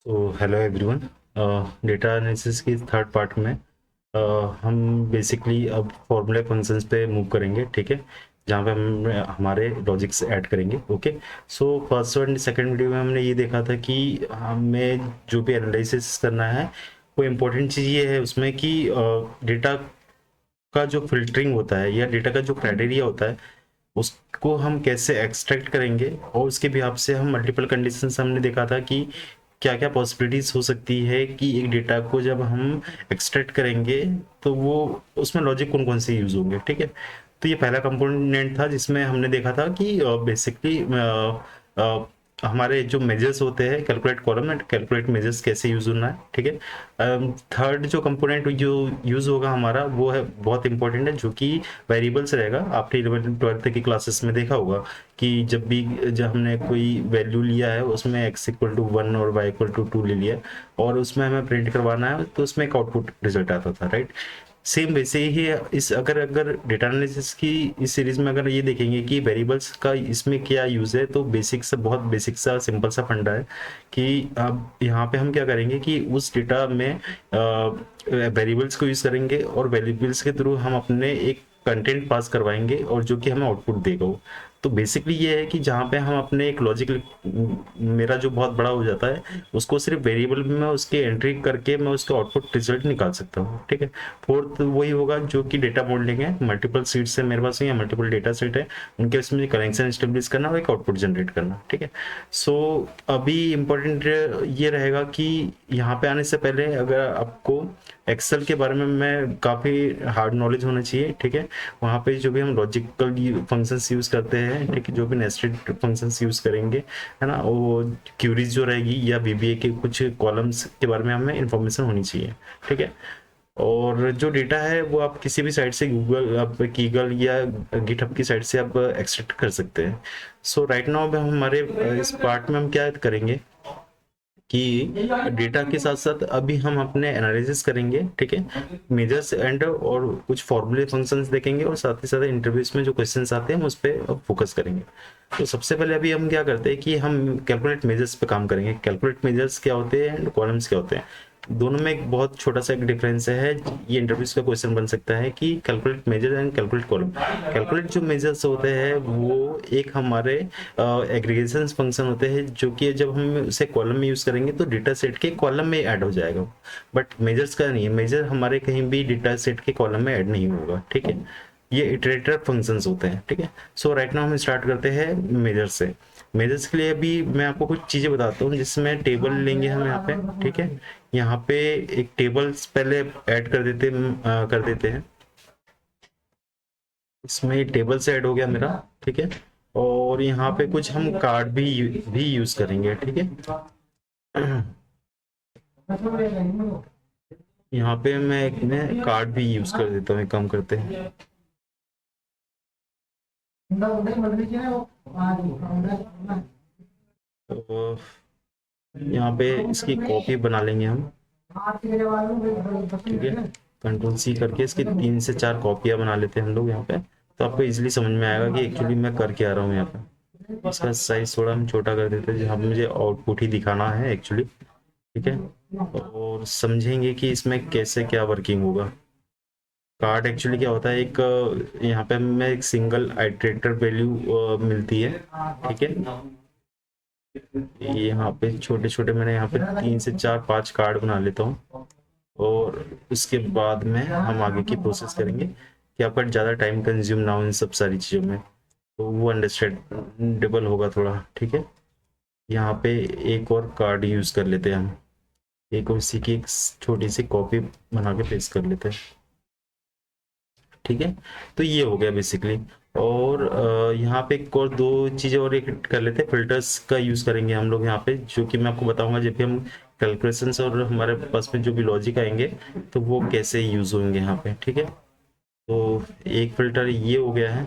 तो hello everyone. Data analysis की third part में हम बेसिकली अब फॉर्मूला फंक्शंस पे मूव करेंगे, ठीक है, जहाँ पे हम हमारे लॉजिक्स ऐड करेंगे। Okay, so first and second video में हमने ये देखा था कि हमें जो भी एनालिसिस करना है वो इम्पोर्टेंट चीज़ ये है उसमें कि डेटा का जो फिल्टरिंग होता है या डेटा का जो क्राइटेरिया होता है उसको हम कैसे एक्सट्रैक्ट करेंगे, और उसके भी से हम मल्टीपल कंडीशंस हमने देखा था कि क्या क्या पॉसिबिलिटीज हो सकती है कि एक डेटा को जब हम एक्सट्रैक्ट करेंगे तो वो उसमें लॉजिक कौन कौन से यूज होंगे। ठीक है, तो ये पहला कंपोनेंट था जिसमें हमने देखा था कि बेसिकली हमारे जो मेजर्स होते हैं calculate column and calculate measures कैसे यूज होना है। ठीक है, थर्ड जो कंपोनेंट जो यूज होगा हमारा वो है बहुत इंपॉर्टेंट है, जो कि वेरिएबल्स रहेगा। आपने 11th 12th की क्लासेस में देखा होगा कि जब हमने कोई वैल्यू लिया है उसमें x इक्वल टू 1 और y इक्वल टू 2 ले लिया और उसमें हमें प्रिंट करवाना है तो उसमें एक आउटपुट रिजल्ट आता था, राइट। सेम वैसे ही है इस अगर अगर डेटा एनालिसिस की इस सीरीज में अगर ये देखेंगे कि वेरिएबल्स का इसमें क्या यूज है, तो बेसिक सा बहुत बेसिक सा सिंपल सा फंडा है कि अब यहाँ पे हम क्या करेंगे कि उस डेटा में वेरिएबल्स को यूज करेंगे और वेरिएबल्स के थ्रू हम अपने एक कंटेंट पास करवाएंगे और जो कि हमें आउटपुट देगा वो। तो बेसिकली ये है कि जहाँ पे हम अपने एक लॉजिक मेरा जो बहुत बड़ा हो जाता है उसको सिर्फ वेरिएबल में मैं उसके एंट्री करके मैं उसका आउटपुट रिजल्ट निकाल सकता हूँ। ठीक है, फोर्थ वही होगा जो कि डेटा मॉडलिंग है। मल्टीपल सीट्स है मेरे पास या मल्टीपल डेटा सेट है, उनके इसमें कनेक्शन स्टेब्लिश करना और एक आउटपुट जनरेट करना। ठीक है, सो अभी इम्पोर्टेंट ये रहेगा कि यहाँ पे आने से पहले अगर आपको एक्सेल के बारे में मैं काफ़ी हार्ड नॉलेज होना चाहिए। ठीक है, वहाँ पे जो भी हम लॉजिकल फंक्शंस यूज़ करते हैं, ठीक है, जो भी नेस्टेड फंक्शंस यूज़ करेंगे, है ना, वो क्यूरीज जो रहेगी या वीबीए के कुछ कॉलम्स के बारे में हमें इंफॉर्मेशन होनी चाहिए। ठीक है, और जो डेटा है वो आप किसी भी साइट से गूगल आप कीगल या गिटहब की साइट से आप एक्सट्रैक्ट कर सकते हैं। सो राइट नाउ हमारे इस पार्ट में हम क्या करेंगे कि डेटा के साथ साथ अभी हम अपने एनालिसिस करेंगे। ठीक है, मेजर्स एंड और कुछ फॉर्मूले फंक्शंस देखेंगे और साथ ही साथ इंटरव्यूज में जो क्वेश्चंस आते हैं हम उस पर फोकस करेंगे। तो सबसे पहले अभी हम क्या करते हैं कि हम कैलकुलेट मेजर्स पे काम करेंगे। कैलकुलेट मेजर्स क्या होते हैं एंड कॉलम्स क्या होते हैं, दोनों में एक बहुत छोटा सा एक डिफरेंस है। ये इंटरव्यूज का क्वेश्चन बन सकता है कि calculate measure and calculate column. Calculate जो मेजर्स होते हैं वो एक हमारे एग्रीगेशन फंक्शन होते हैं, जो कि जब हम उसे कॉलम में यूज करेंगे तो डेटा सेट के कॉलम में ऐड हो जाएगा। बट मेजर्स का नहीं है, मेजर हमारे कहीं भी डेटा सेट के कॉलम में ऐड नहीं होगा। ठीक है, ये इटरेटर फंक्शंस होते हैं। ठीक है, सो राइट नाउ हम स्टार्ट करते हैं मेजर से। मेजर्स के लिए अभी मैं आपको कुछ चीजें बताता हूँ जिसमें टेबल लेंगे हम यहाँ पे। ठीक है, यहाँ पे एक टेबल्स पहले ऐड कर देते हैं। इसमें टेबल से ऐड हो गया मेरा। ठीक है, और यहाँ पे कुछ हम कार्ड भी यूज करेंगे। ठीक है, यहाँ पे मैं कार्ड भी यूज कर देता हूँ, एक काम करते हैं। तो यहाँ पे इसकी कॉपी बना लेंगे हम। ठीक है, कंट्रोल सी करके इसकी 3 से 4 कॉपियां बना लेते हैं हम लोग यहाँ पे। तो आपको इजीली समझ में आएगा कि एक्चुअली मैं कर क्या रहा हूँ यहाँ पे। इसका साइज थोड़ा हम छोटा कर देते हैं, जहाँ मुझे आउटपुट ही दिखाना है एक्चुअली। ठीक है, और समझेंगे कि इसमें कैसे क्या वर्किंग होगा। कार्ड एक्चुअली क्या होता है, एक यहाँ पे हमें एक सिंगल आइटरेटर वैल्यू मिलती है। ठीक है, ये यहाँ पे छोटे छोटे मैंने यहाँ पे 3 से 4 5 कार्ड बना लेता हूँ, और उसके बाद में हम आगे की प्रोसेस करेंगे कि आपका ज़्यादा टाइम कंज्यूम ना हो इन सब सारी चीज़ों में, तो वो अंडरस्टैंडेबल होगा थोड़ा। ठीक है, यहाँ पे एक और कार्ड यूज़ कर लेते हैं हम, एक और इसी की एक छोटी सी कॉपी बना के पेस्ट कर लेते हैं। ठीक है, तो ये हो गया बेसिकली। और यहाँ पे एक और दो चीज़ें और एक कर लेते हैं। फिल्टर्स का यूज़ करेंगे हम लोग यहाँ पे, जो कि मैं आपको बताऊंगा जब भी हम कैलकुलेशंस और हमारे पास में जो भी लॉजिक आएंगे तो वो कैसे यूज़ होंगे यहाँ पे। ठीक है, तो एक फिल्टर ये हो गया है,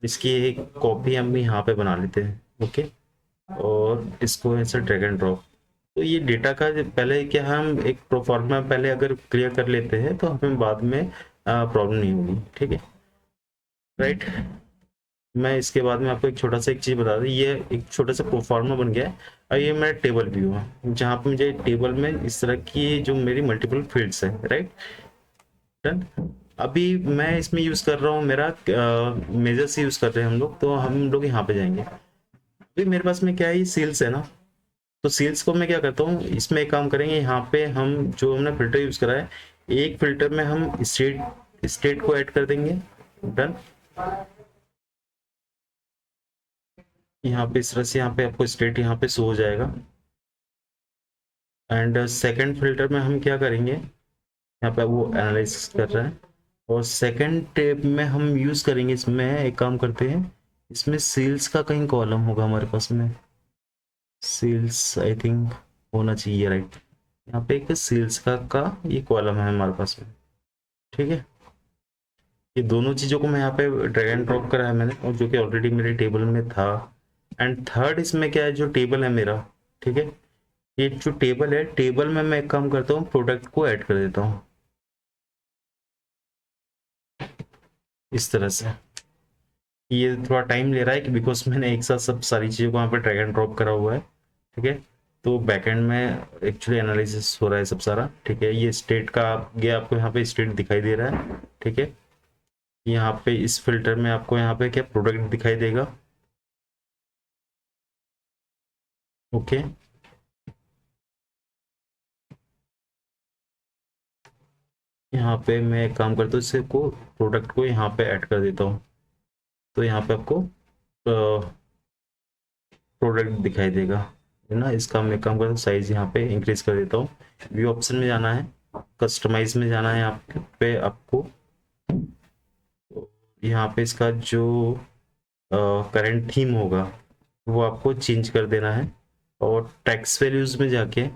इसकी एक कॉपी हम यहाँ पे बना लेते हैं। ओके, और इसको ऐसे ड्रैग एंड ड्रॉप। तो ये डेटा का पहले क्या हम एक प्रोफॉर्मा पहले अगर क्लियर कर लेते हैं तो हमें बाद में प्रॉब्लम नहीं होगी। ठीक है, राइट। मैं इसके बाद में आपको एक छोटा सा एक चीज़ बता दूँ, ये एक छोटा सा प्रोफार्मा बन गया है और ये मेरा टेबल व्यू है जहाँ पे मुझे टेबल में इस तरह की जो मेरी मल्टीपल फील्ड्स है, राइट। डन। अभी मैं इसमें यूज़ कर रहा हूँ मेरा मेजर से यूज़ कर रहे हैं हम लोग, तो हम लोग यहाँ पे जाएंगे। अभी मेरे पास में क्या है, ये सेल्स है ना, तो सेल्स को मैं क्या करता हूँ, इसमें एक काम करेंगे, यहाँ पे हम जो हमने फिल्टर यूज़ करा है, एक फिल्टर में हम स्टेट स्टेट को ऐड कर देंगे। डन। यहाँ पे इस तरह से यहाँ पे आपको स्टेट यहाँ पे शो हो जाएगा। एंड सेकंड फिल्टर में हम क्या करेंगे, यहाँ पे वो एनालाइज कर रहा है, और सेकंड टेब में हम यूज़ करेंगे, इसमें एक काम करते हैं, इसमें सेल्स का कहीं कॉलम होगा हमारे पास में, सेल्स आई थिंक होना चाहिए, राइट। यहाँ पे एक सेल्स का ये कॉलम है हमारे पास में, ठीक है। ये दोनों चीज़ों को मैं यहाँ पे ड्रैग एंड ड्रॉप करा है मैंने, और जो कि ऑलरेडी मेरे टेबल में था। एंड थर्ड इसमें क्या है, जो टेबल है मेरा, ठीक है, ये जो टेबल है, टेबल में मैं एक काम करता हूँ, प्रोडक्ट को ऐड कर देता हूँ इस तरह से। ये थोड़ा टाइम ले रहा है कि बिकॉज मैंने एक साथ सब सारी चीज़ों को यहाँ पे ड्रैग एंड ड्रॉप करा हुआ है, ठीक है। तो बैकएंड में एक्चुअली एनालिसिस हो रहा है सब सारा, ठीक है। ये स्टेट का ये आपको यहाँ पे स्टेट दिखाई दे रहा है, ठीक है। यहाँ पे इस फिल्टर में आपको यहाँ पे क्या प्रोडक्ट दिखाई देगा, ओके। यहाँ पे मैं एक काम करता हूँ, इससे को प्रोडक्ट को यहाँ पे ऐड कर देता हूँ, तो यहाँ पे आपको प्रोडक्ट दिखाई देगा, है ना। इसका मैं काम करता हूँ, साइज यहाँ पे इंक्रीज कर देता हूँ। व्यू ऑप्शन में जाना है, कस्टमाइज में जाना है आप पे आपको, यहाँ पे इसका जो करंट थीम होगा वो आपको चेंज कर देना है, और टेक्स्ट वैल्यूज में जाके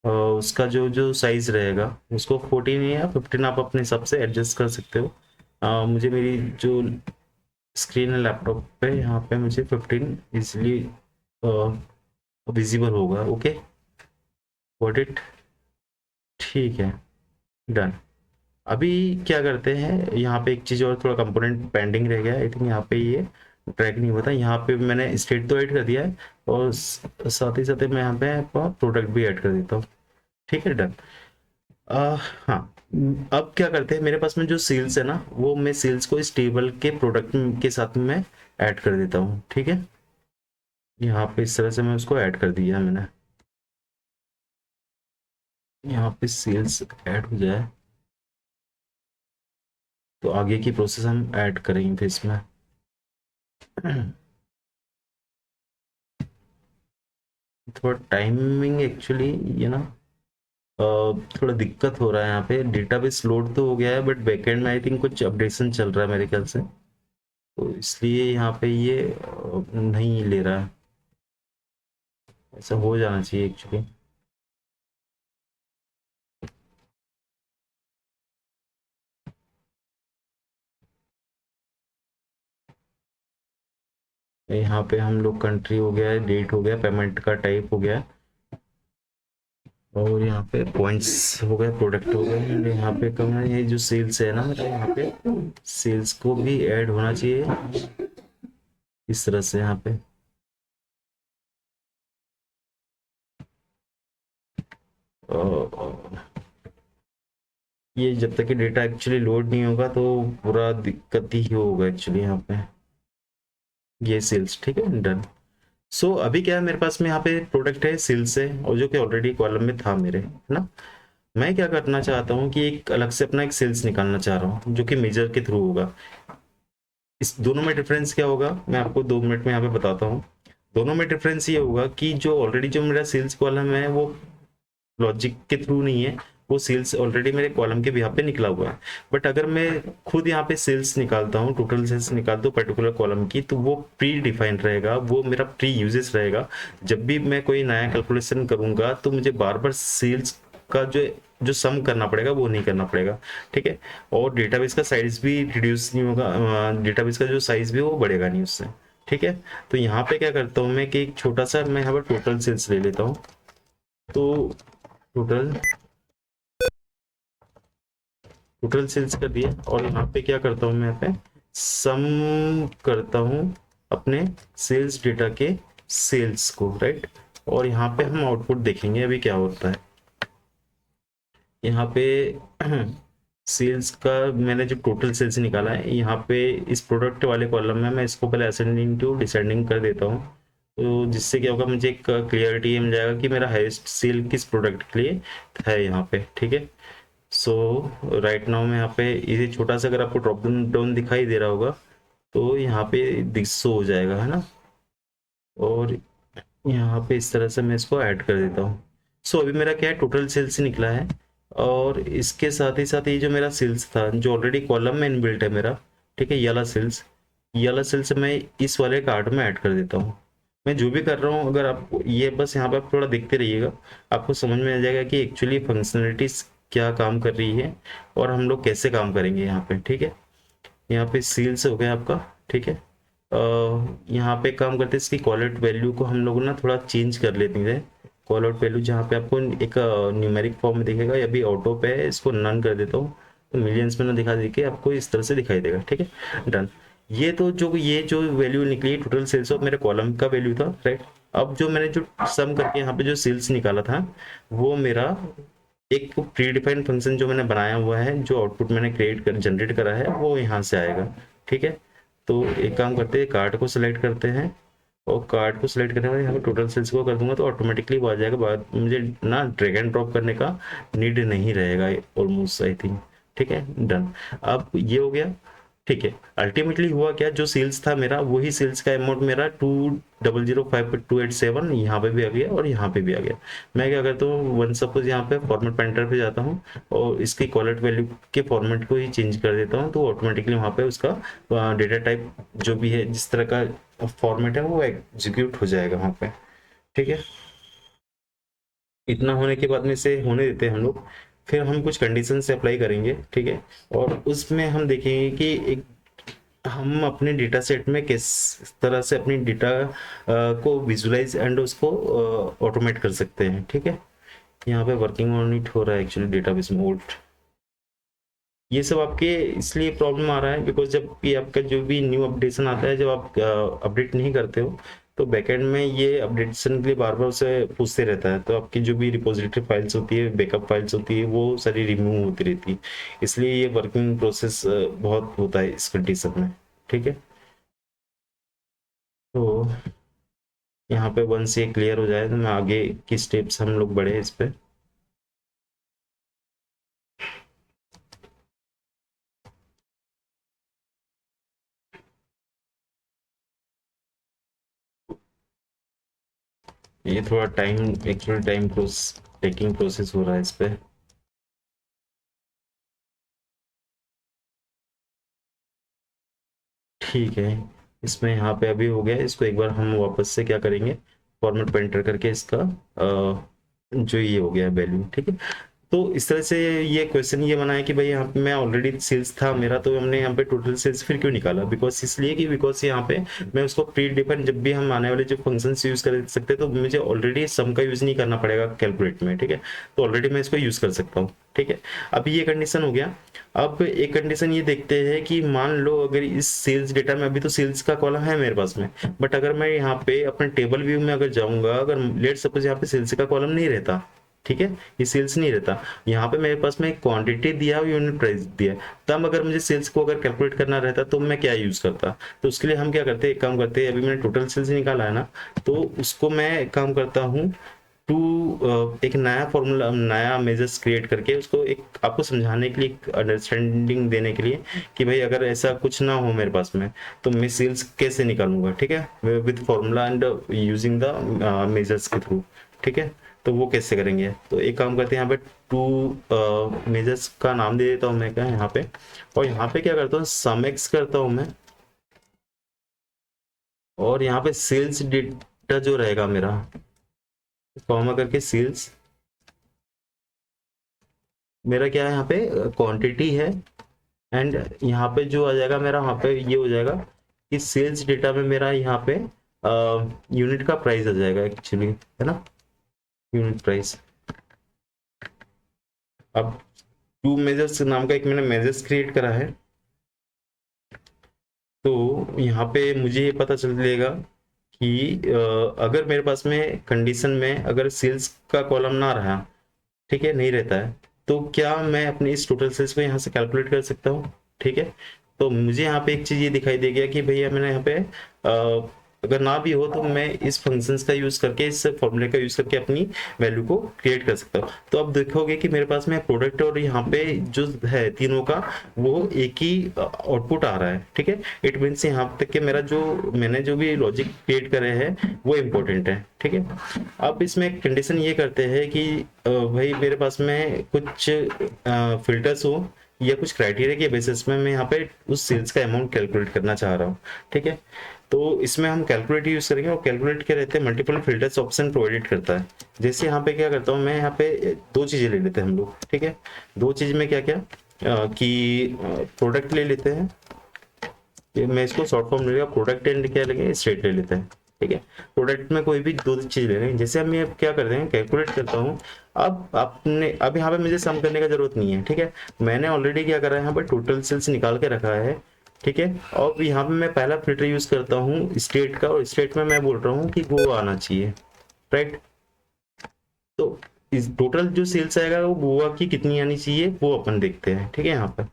उसका जो जो साइज रहेगा उसको 14 या 15 आप अपने हिसाब से एडजस्ट कर सकते हो। मुझे मेरी जो स्क्रीन है लैपटॉप पे, यहाँ पे मुझे 15 इजिली विजिबल होगा, ओके, गॉट इट, ठीक है, डन। अभी क्या करते हैं, यहाँ पे एक चीज़ और थोड़ा कंपोनेंट पेंडिंग रह गया, आई थिंक यहाँ पे ये ट्रैक नहीं होता। यहाँ पे मैंने स्टेट तो ऐड कर दिया है, और साथ ही साथ मैं यहाँ पे प्रोडक्ट भी ऐड कर देता हूँ, ठीक है, डन। हाँ, अब क्या करते हैं, मेरे पास में जो सेल्स है ना, वो मैं सेल्स को इस टेबल के प्रोडक्ट के साथ में ऐड कर देता हूँ, ठीक है। यहाँ पे इस तरह से मैं उसको ऐड कर दिया मैंने, यहाँ पे सेल्स ऐड हो जाए तो आगे की प्रोसेस हम ऐड करेंगे फिर इसमें। थोड़ा टाइमिंग एक्चुअली ये ना थोड़ा दिक्कत हो रहा है, यहाँ पे डेटाबेस लोड तो हो गया है, बट बैकएंड में आई थिंक कुछ अपडेशन चल रहा है मेरे ख्याल से, तो इसलिए यहाँ पे ये नहीं ले रहा है, ऐसा हो जाना चाहिए एक्चुअली। यहाँ पे हम लोग कंट्री हो गया है, डेट हो गया, पेमेंट का टाइप हो गया, और यहाँ पे पॉइंट्स हो गए, प्रोडक्ट हो गए, एंड यहाँ पे कम है, ये जो सेल्स है ना मेरा, यहाँ पे सेल्स को भी ऐड होना चाहिए इस तरह से यहाँ पे। ये जब तक कि डेटा एक्चुअली लोड नहीं होगा तो पूरा दिक्कत ही होगा एक्चुअली यहाँ पे। ये सेल्स, ठीक है, डन। सो अभी क्या है, मेरे पास में यहाँ पे प्रोडक्ट है, सेल्स है, और जो कि ऑलरेडी कॉलम में था मेरे, है ना। मैं क्या करना चाहता हूँ कि एक अलग से अपना एक सेल्स निकालना चाह रहा हूँ, जो कि मेजर के थ्रू होगा। इस दोनों में डिफरेंस क्या होगा, मैं आपको 2 मिनट में यहाँ पे बताता हूँ। दोनों में डिफरेंस ये होगा कि जो ऑलरेडी जो मेरा सेल्स कॉलम है वो लॉजिक के थ्रू नहीं है, वो सेल्स ऑलरेडी मेरे कॉलम के यहाँ पे निकला हुआ है। बट अगर मैं खुद यहाँ पे सेल्स निकालता हूँ, टोटल सेल्स निकालता हूँ पर्टिकुलर कॉलम की, तो वो प्री डिफाइंड रहेगा, वो मेरा प्री यूजेस रहेगा। जब भी मैं कोई नया कैलकुलेशन करूंगा तो मुझे बार बार सेल्स का जो जो सम करना पड़ेगा वो नहीं करना पड़ेगा, ठीक है। और डेटाबेस का साइज भी रिड्यूस नहीं होगा, डेटाबेस का जो साइज भी वो बढ़ेगा नहीं उससे, ठीक है। तो यहाँ पे क्या करता हूँ मैं कि एक छोटा सा मैं यहाँ पर टोटल सेल्स ले लेता हूँ, तो टोटल टोटल सेल्स कर दिया, और यहाँ पे क्या करता हूँ मैं यहाँ पे सम करता हूँ अपने सेल्स डेटा के सेल्स को, राइट। और यहाँ पे हम आउटपुट देखेंगे अभी क्या होता है। यहाँ पे सेल्स का मैंने जो टोटल सेल्स निकाला है, यहाँ पे इस प्रोडक्ट वाले कॉलम में मैं इसको पहले असेंडिंग टू डिसेंडिंग कर देता हूँ, तो जिससे क्या होगा, मुझे एक क्लियरिटी मिल जाएगा कि मेरा हाईएस्ट सेल किस प्रोडक्ट के लिए है यहाँ पे, ठीक है। सो राइट नाउ मैं यहाँ पे ये छोटा सा, अगर आपको ड्रॉप डाउन दिखाई दे रहा होगा तो यहाँ पे शो हो जाएगा, है ना। और यहाँ पे इस तरह से मैं इसको ऐड कर देता हूँ। सो अभी मेरा क्या है, टोटल सेल्स निकला है। और इसके साथ ही साथ ये जो मेरा सेल्स था जो ऑलरेडी कॉलम में इनबिल्ट है मेरा, ठीक है, ये वाला सेल्स मैं इस वाले कार्ड में ऐड कर देता हूँ। मैं जो भी कर रहा हूँ, अगर आप ये बस यहाँ पे आप थोड़ा देखते रहिएगा, आपको समझ में आ जाएगा कि एक्चुअली फंक्शनलिटीज क्या काम कर रही है और हम लोग कैसे काम करेंगे यहाँ पे, ठीक है। यहाँ पे सेल्स हो गया आपका, ठीक है। यहाँ पे काम करते हैं, इसकी कॉल आउट वैल्यू को हम लोग ना थोड़ा चेंज कर लेते हैं। कॉल आउट वैल्यू जहाँ पे आपको एक न्यूमेरिक फॉर्म में दिखेगा, या अभी ऑटो पे है, इसको नन कर देता हूँ तो मिलियंस में ना दिखा दे के आपको इस तरह से दिखाई देगा, ठीक है, डन। ये जो वैल्यू निकली टोटल सेल्स ऑफ मेरे कॉलम का वैल्यू था, राइट। अब जो मैंने जो सम करके यहाँ पे जो सेल्स निकाला था, वो मेरा एक प्री डिफाइंड फंक्शन जो मैंने बनाया हुआ है, जो आउटपुट मैंने जनरेट करा है, वो यहाँ से आएगा, ठीक है। तो एक काम करते हैं, कार्ड को सिलेक्ट करते हैं, और कार्ड को सिलेक्ट करने के बाद यहाँ पे टोटल सेल्स को कर दूंगा तो ऑटोमेटिकली वो आ जाएगा। बाद मुझे ना ड्रैग एंड ड्रॉप करने का नीड नहीं रहेगा ऑलमोस्ट, आई थिंक, ठीक है, डन। अब ये हो गया, ठीक है। अल्टीमेटली हुआ क्या, जो सेल्स था मेरा वही सेल्स का अमाउंट मेरा 2005287 यहाँ पे भी आ गया और यहाँ पे भी आ गया। मैं क्या करता हूँ, वन सपोज यहाँ पे फॉर्मेट पेंटर पे जाता हूँ और इसकी कॉलेट वैल्यू के फॉर्मेट को ही चेंज कर देता हूँ, तो ऑटोमेटिकली वहाँ पे उसका डेटा टाइप जो भी है, जिस तरह का फॉर्मेट है, वो एग्जीक्यूट हो जाएगा वहाँ पे, ठीक है। इतना होने के बाद में से होने देते हैं हम लोग, फिर हम कुछ कंडीशन से अप्लाई करेंगे, ठीक है। और उसमें हम देखेंगे कि एक हम अपने डेटा सेट में किस तरह से अपनी डेटा को विजुलाइज एंड उसको ऑटोमेट कर सकते हैं, ठीक है। यहाँ पे वर्किंग ऑन इट हो रहा है एक्चुअली डेटाबेस में ओल्ड। ये सब आपके इसलिए प्रॉब्लम आ रहा है बिकॉज जब भी आपका जो भी न्यू अपडेशन आता है, जब आप अपडेट नहीं करते हो, तो बैकएंड में ये अपडेशन के लिए बार बार उसे पूछते रहता है, तो आपकी जो भी रिपोजिटरी फाइल्स होती है, बैकअप फाइल्स होती है, वो सारी रिमूव होती रहती है। इसलिए ये वर्किंग प्रोसेस बहुत होता है इस कंडीशन में, ठीक है। तो यहाँ पे वंस ये क्लियर हो जाए तो मैं आगे की स्टेप्स हम लोग बढ़े इस पे। ये थोड़ा time, actual time taking process हो रहा है इस पे। ठीक है, इसमें यहाँ पे अभी हो गया, इसको एक बार हम वापस से क्या करेंगे, फॉर्मेट पे एंटर करके इसका जो ये हो गया वैल्यू, ठीक है। तो इस तरह से ये क्वेश्चन ये बना है कि भाई यहाँ पे मैं ऑलरेडी सेल्स था मेरा, तो हमने यहाँ पे टोटल सेल्स फिर क्यों निकाला, बिकॉज इसलिए कि बिकॉज यहाँ पे मैं उसको प्री डिफाइन, जब भी हम आने वाले जो फंक्शंस यूज कर सकते हैं, तो मुझे ऑलरेडी सम का यूज नहीं करना पड़ेगा कैलकुलेट में, ठीक है। तो ऑलरेडी मैं इसको यूज कर सकता हूँ, ठीक है। अभी ये कंडीशन हो गया। अब एक कंडीशन ये देखते हैं कि मान लो अगर इस सेल्स डेटा में, अभी तो सेल्स का कॉलम है मेरे पास में, बट अगर मैं यहाँ पे अपने टेबल व्यू में अगर जाऊंगा, अगर लेट सपोज यहाँ पे सेल्स का कॉलम नहीं रहता, ठीक है, ये सेल्स नहीं रहता, यहाँ पे मेरे पास में क्वांटिटी दिया और यूनिट प्राइस दिया, तब अगर मुझे सेल्स को अगर कैलकुलेट करना रहता तो मैं क्या यूज करता। तो उसके लिए हम क्या करते हैं, एक काम करते हैं, अभी मैंने टोटल सेल्स निकाला है ना, तो उसको मैं एक काम करता हूँ, एक नया फॉर्मूला, नया मेजर्स क्रिएट करके उसको एक आपको समझाने के लिए, एक अंडरस्टैंडिंग देने के लिए कि भाई अगर ऐसा कुछ ना हो मेरे पास में, तो मैं सेल्स कैसे निकालूंगा, ठीक है, with formula and using the measures के थ्रू, ठीक है। तो वो कैसे करेंगे, तो एक काम करते हैं, यहाँ पे टू मेजर्स का नाम दे देता हूँ मैं क्या यहाँ पे, और यहाँ पे क्या करता हूँ, सम एक्स करता हूँ मैं, और यहाँ पे सेल्स डेटा जो रहेगा मेरा, कॉमा करके सेल्स, मेरा क्या है यहाँ पे क्वांटिटी है, एंड यहाँ पे जो आ जाएगा मेरा, वहाँ पे ये हो जाएगा कि सेल्स डेटा में मेरा यहाँ पे यूनिट का प्राइस आ जाएगा एक्चुअली, है ना, यूनिट प्राइस। अब टू मेजर्स नाम का एक मैंने मेजर्स क्रिएट करा है, तो यहाँ पे मुझे ये पता चलेगा कि अगर मेरे पास में कंडीशन में अगर सेल्स का कॉलम ना रहा, ठीक है, नहीं रहता है, तो क्या मैं अपने इस टोटल सेल्स को यहाँ से कैलकुलेट कर सकता हूँ? ठीक है, तो मुझे यहाँ पे एक चीज़ ये दिखाई दे गया कि भैया मैंने यहाँ पे अगर ना भी हो तो मैं इस फंक्शंस का यूज़ करके, इस फॉर्मूले का यूज़ करके अपनी वैल्यू को क्रिएट कर सकता हूँ। तो अब देखोगे कि मेरे पास में प्रोडक्ट और यहाँ पे जो है तीनों का वो एक ही आउटपुट आ रहा है। ठीक है, इट मीन्स यहाँ तक कि मेरा जो मैंने जो भी लॉजिक क्रिएट करे हैं वो इम्पोर्टेंट है। ठीक है, अब इसमें कंडीशन ये करते हैं कि भाई मेरे पास में कुछ फिल्टर्स हो या कुछ क्राइटेरिया के बेसिस में मैं यहाँ पे उस सेल्स का अमाउंट कैलकुलेट करना चाह रहा हूँ। ठीक है, तो इसमें हम कैलकुलेट यूज करेंगे और कैलकुलेट के रहते हैं मल्टीपल फिल्टर्स ऑप्शन प्रोवाइड करता है। जैसे यहाँ पे क्या करता हूँ मैं, यहाँ पे दो चीजें ले लेते हैं हम लोग। ठीक है, दो चीज में क्या क्या कि प्रोडक्ट ले लेते हैं, मैं इसको शॉर्ट फॉर्म ले लेगा, प्रोडक्ट एंड क्या लेंगे, स्टेट ले लेते हैं। ठीक है, प्रोडक्ट में कोई भी दो चीज ले रहे हैं। जैसे हम ये क्या करते हैं, कैलकुलेट करता हूँ। अब आपने अब यहाँ पे मुझे सम करने का जरूरत नहीं है। ठीक है, मैंने ऑलरेडी क्या करा है, यहाँ पर टोटल सेल्स निकाल के रखा है। ठीक है, और यहाँ पे मैं पहला फिल्टर यूज करता हूँ स्टेट का, और स्टेट में मैं बोल रहा हूँ कि गोवा आना चाहिए। राइट, तो इस टोटल जो सेल्स आएगा वो गोवा की कितनी आनी चाहिए वो अपन देखते हैं। ठीक है, यहाँ पर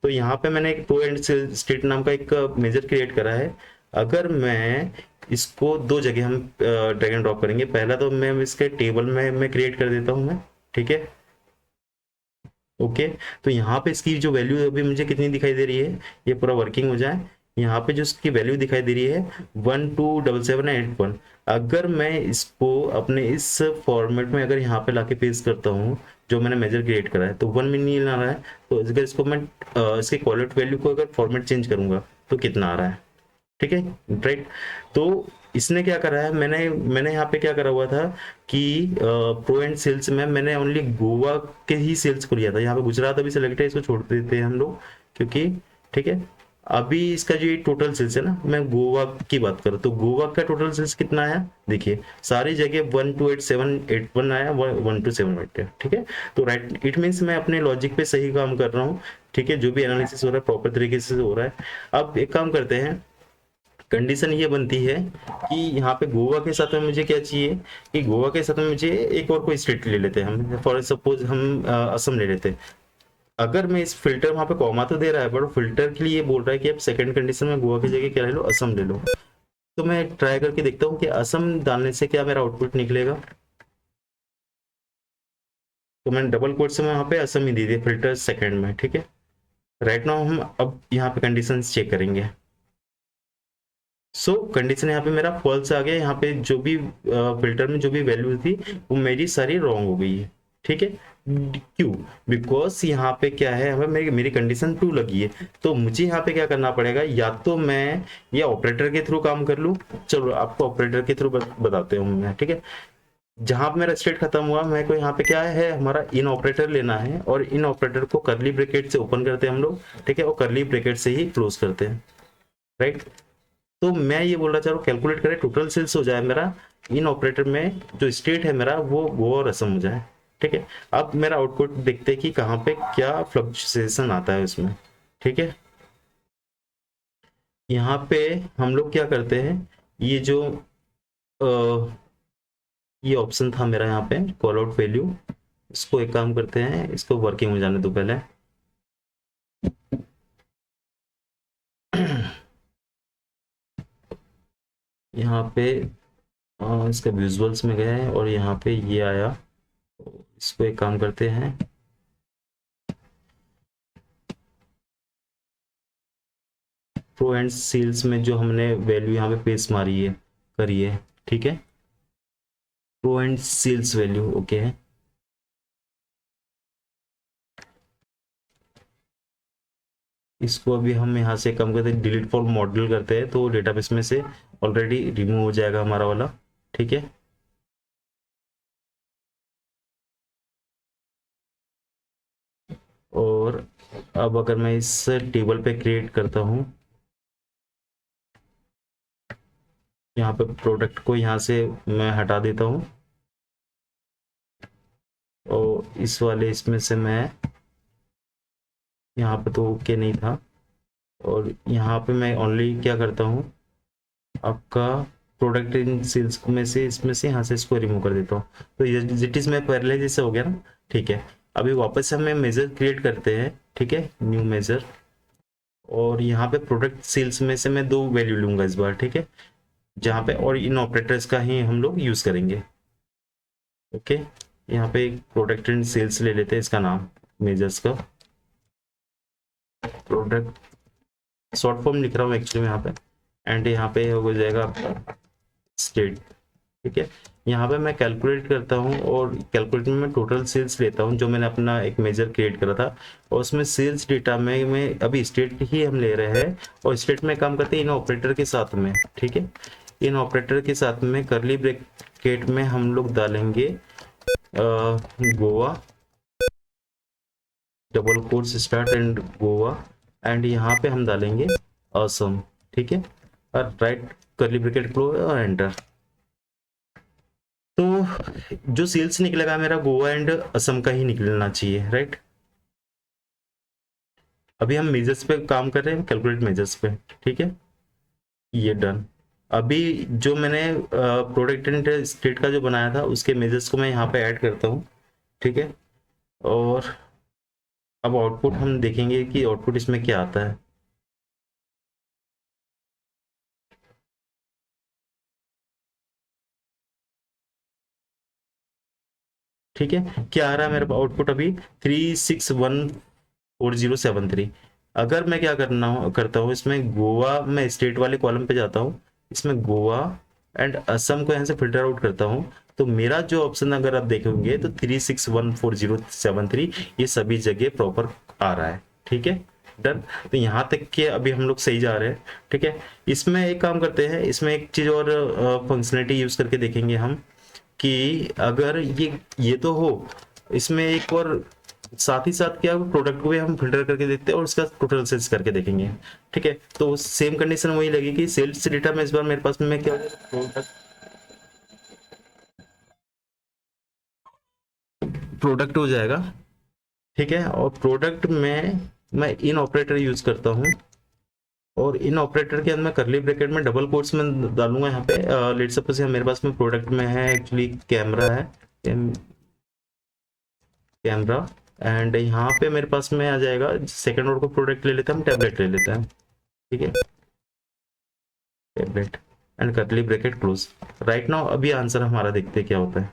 तो यहाँ पे मैंने एक प्रो एंड स्टेट नाम का एक मेजर क्रिएट करा है। अगर मैं इसको दो जगह हम ड्रैग एंड ड्रॉप करेंगे, पहला तो मैं इसके टेबल में मैं क्रिएट कर देता हूँ मैं। ठीक है, ओके, तो यहाँ पे इसकी जो वैल्यू अभी मुझे कितनी दिखाई दे रही है, ये पूरा वर्किंग हो जाए, यहाँ पे जो इसकी वैल्यू दिखाई दे रही है 127781। अगर मैं इसको अपने इस फॉर्मेट में अगर यहाँ पे लाके पेस्ट करता हूँ जो मैंने मेजर क्रिएट करा है, तो 1 में नहीं आ रहा है। तो अगर इसको मैं इसके क्वालिटी वैल्यू को अगर फॉर्मेट चेंज करूंगा तो कितना आ रहा है। ठीक है, राइट, तो इसने क्या करा है, मैंने मैंने यहाँ पे क्या करा हुआ था कि प्रो एंड सेल्स में मैंने ओनली गोवा के ही सेल्स को लिया था। यहाँ पे गुजरात अभी सेलेक्ट है, इसको छोड़ देते हैं हम लोग, क्योंकि ठीक है, अभी इसका जो ये टोटल सेल्स है ना, मैं गोवा की बात करूँ तो गोवा का टोटल सेल्स कितना आया, देखिए सारी जगह 128781 आया, 1278 है। ठीक है, तो राइट, इट मीन्स मैं अपने लॉजिक पे सही काम कर रहा हूँ। ठीक है, जो भी एनालिसिस हो रहा है प्रॉपर तरीके से हो रहा है। अब एक काम करते हैं, कंडीशन ये बनती है कि यहाँ पे गोवा के साथ में मुझे क्या चाहिए, कि गोवा के साथ में मुझे एक और कोई स्टेट ले लेते हैं हम, फॉर सपोज हम असम ले लेते हैं। अगर मैं इस फिल्टर वहां पे कॉमा तो दे रहा है, बट फिल्टर के लिए बोल रहा है कि आप सेकंड कंडीशन में गोवा की जगह क्या ले लो, असम ले लो। तो मैं ट्राई करके देखता हूँ कि असम डालने से क्या मेरा आउटपुट निकलेगा। तो मैंने डबल कोट से मैं वहां पे असम ही दे दिया फिल्टर सेकंड में। ठीक है, राइट नाउ हम अब यहाँ पे कंडीशन चेक करेंगे। सो कंडीशन यहाँ पे मेरा फॉल्स आ गया, यहाँ पे जो भी फिल्टर में जो भी वैल्यू थी वो मेरी सारी रॉन्ग हो गई है। ठीक है, क्यों, बिकॉज यहाँ पे क्या है, हमें मेरी मेरी कंडीशन ट्रू लगी है। तो मुझे यहाँ पे क्या करना पड़ेगा, या तो मैं ये ऑपरेटर के थ्रू काम कर लूँ। चलो आपको ऑपरेटर के थ्रू बताते हूँ मैं। ठीक है, जहां पे मेरा स्टेट खत्म हुआ, मेरे को यहाँ पे क्या है, हमारा इन ऑपरेटर लेना है, और इन ऑपरेटर को करली ब्रैकेट से ओपन करते हैं हम लोग। ठीक है, और करली ब्रैकेट से ही क्लोज करते हैं। राइट, तो मैं ये बोलना चाह रहा हूँ, कैलकुलेट करें टोटल सेल्स हो जाए मेरा, इन ऑपरेटर में जो स्टेट है मेरा वो गोवा और असम हो जाए। ठीक है, अब मेरा आउटपुट देखते हैं कि कहाँ पे क्या फ्लक्चुएशन आता है उसमें। ठीक है, यहाँ पे हम लोग क्या करते हैं, ये जो ये ऑप्शन था मेरा यहाँ पे कॉल आउट वैल्यू, इसको एक काम करते हैं, इसको वर्किंग में जाने दो पहले। यहाँ पे इसका विजुअल्स में गए और यहाँ पे ये आया, इसको एक काम करते हैं, प्रो एंड सेल्स में जो हमने वैल्यू यहाँ पे पेस्ट मारी है करी है। ठीक है, pro and sales value okay है। इसको अभी हम यहाँ से कम करते हैं, डिलीट फॉर मॉडल करते हैं, तो डेटाबेस में से ऑलरेडी रिमूव हो जाएगा हमारा वाला। ठीक है, और अब अगर मैं इस टेबल पे क्रिएट करता हूँ, यहाँ पे प्रोडक्ट को यहाँ से मैं हटा देता हूँ, और इस वाले इसमें से मैं, यहाँ पे तो ओके नहीं था, और यहाँ पे मैं ओनली क्या करता हूँ, आपका प्रोडक्ट इन सेल्स में से, इसमें से यहाँ से इसको रिमूव कर देता हूँ। तो इट इज में पहले जैसे हो गया ना, ठीक है। अभी वापस से हमें मेजर क्रिएट करते हैं, ठीक है, न्यू मेजर। और यहाँ पे प्रोडक्ट सेल्स में से मैं 2 वैल्यू लूंगा इस बार, ठीक है, जहाँ पे और इन ऑपरेटर्स का ही हम लोग यूज करेंगे। ओके, यहाँ पे एक प्रोडक्ट एंड सेल्स ले लेते हैं, इसका नाम मेजर्स का प्रोडक्ट शॉर्ट फॉर्म लिख रहा हूँ एक्चुअली यहाँ पे। एंड यहाँ पे हो जाएगा आपका स्टेट, ठीक है। यहाँ पे मैं कैलकुलेट करता हूँ और कैलकुलेट में मैं टोटल सेल्स लेता हूँ जो मैंने अपना एक मेजर क्रिएट करा था, और उसमें सेल्स डेटा में मैं अभी स्टेट ही हम ले रहे हैं, और स्टेट में काम करते हैं इन ऑपरेटर के साथ में, ठीक है। इन ऑपरेटर के साथ में करली ब्रैकेट में हम लोग डालेंगे Goa, double quotes start and Goa, and यहाँ पे हम डालेंगे असम, ठीक है, और राइट करली ब्रैकेट क्लोज और एंटर। तो जो सेल्स निकलेगा मेरा गोवा एंड असम का ही निकलना चाहिए, राइट। अभी हम मेजर्स पे काम कर रहे हैं, कैलकुलेट मेजर्स पे, ठीक है, ये डन। अभी जो मैंने प्रोडक्ट एंड स्टेट का जो बनाया था उसके मेजर्स को मैं यहाँ पे ऐड करता हूँ, ठीक है। और अब आउटपुट हम देखेंगे कि आउटपुट इसमें क्या आता है। ठीक है, क्या आ रहा है मेरे आउटपुट अभी 361407 अगर मैं क्या करता हूँ इसमें गोवा, मैं स्टेट वाले कॉलम पे जाता हूँ, इसमें गोवा एंड असम को यहाँ से फिल्टर आउट करता हूँ, तो मेरा जो ऑप्शन अगर आप देखेंगे तो 361407 ये सभी जगह प्रॉपर आ रहा है, ठीक है, डन। तो यहाँ तक के अभी हम लोग सही जा रहे हैं, ठीक है। इसमें एक काम करते हैं, इसमें एक चीज और फंक्शनलिटी यूज करके देखेंगे हम कि अगर ये तो हो, इसमें एक और साथ ही साथ क्या प्रोडक्ट को भी हम फिल्टर करके देखते हैं और उसका टोटल सेल्स करके देखेंगे, ठीक है। तो सेम कंडीशन वही लगेगी, सेल्स डेटा में इस बार मेरे पास में क्या प्रोडक्ट हो जाएगा, ठीक है। और प्रोडक्ट में मैं इन ऑपरेटर यूज करता हूँ, और इन ऑपरेटर के अंदर करली ब्रैकेट में डबल कोट्स में डालूंगा यहाँ पे। लेट सपोज मेरे पास में प्रोडक्ट में है एक्चुअली कैमरा है, कैमरा, एंड यहाँ पे मेरे पास में आ जाएगा सेकंड ऑर्डर को प्रोडक्ट ले लेते हैं हम, टैबलेट ले लेते हैं, ठीक है, टैबलेट एंड करली ब्रैकेट क्लोज। राइट नाउ अभी आंसर हमारा देखते हैं क्या होता है,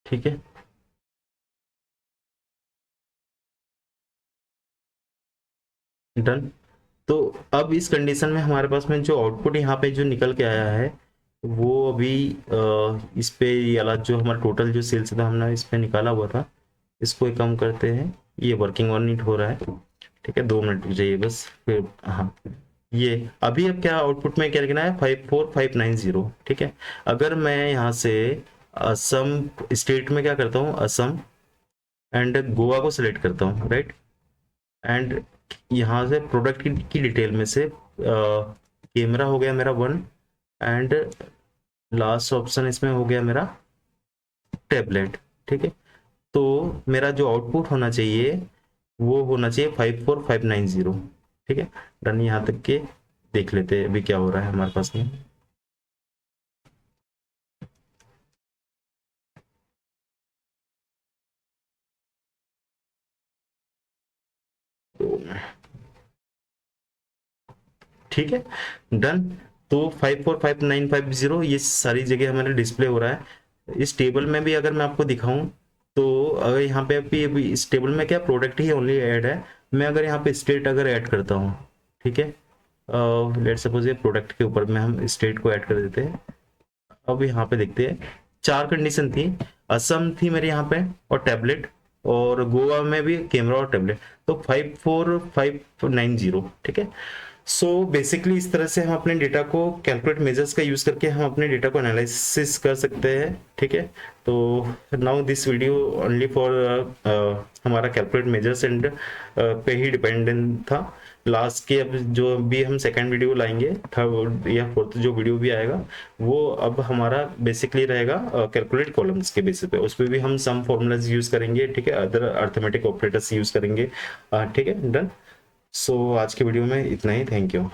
ठीक है। डन। तो अब इस कंडीशन में हमारे पास में जो आउटपुट यहाँ पे जो निकल के आया है वो अभी इस पे ये वाला जो हमारा टोटल जो सेल्स था हमने इस पे निकाला हुआ था, इसको एक कम करते हैं, ये वर्किंग ऑन इट हो रहा है, ठीक है, 2 मिनट रुक जाइए बस, फिर हाँ। ये अभी अब क्या आउटपुट में क्या लिखना है 54590, ठीक है। अगर मैं यहाँ से असम स्टेट में क्या करता हूँ, असम एंड गोवा को सिलेक्ट करता हूँ, राइट। एंड यहाँ से प्रोडक्ट की डिटेल में से कैमरा हो गया मेरा 1, एंड लास्ट ऑप्शन इसमें हो गया मेरा टैबलेट, ठीक है। तो मेरा जो आउटपुट होना चाहिए वो होना चाहिए 54590, ठीक है, डन। यहाँ तक के देख लेते हैं अभी क्या हो रहा है हमारे पास में। ठीक है, डन। तो 545950 ये सारी जगह हमारे डिस्प्ले हो रहा है। इस टेबल में भी अगर मैं आपको दिखाऊं तो अगर यहाँ पे अभी इस टेबल में क्या प्रोडक्ट ही ओनली ऐड है, मैं अगर यहाँ पे स्टेट अगर ऐड करता हूँ, ठीक है, लेट सपोज ये प्रोडक्ट के ऊपर में हम स्टेट को ऐड कर देते हैं। अब यहाँ पे देखते हैं 4 कंडीशन थी, असम थी मेरे यहाँ पे और टैबलेट, और गोवा में भी कैमरा और टैबलेट, तो 54590, ठीक है। सो बेसिकली इस तरह से हम अपने डेटा को कैलकुलेट मेजर्स का यूज करके हम अपने डेटा को एनालिसिस कर सकते हैं, ठीक है। तो now this video only for हमारा कैलकुलेट मेजर्स एंड पे ही डिपेंडेंट था, लास्ट के अब जो भी हम सेकंड वीडियो लाएंगे, थर्ड या फोर्थ जो वीडियो भी आएगा, वो अब हमारा बेसिकली रहेगा कैलकुलेट कॉलम्स के बेसिस पे। उस पर भी हम सम फॉर्मूलाज यूज करेंगे, ठीक है, अदर अर्थमेटिक ऑपरेटर्स यूज करेंगे, ठीक है, डन। सो आज के वीडियो में इतना ही, थैंक यू।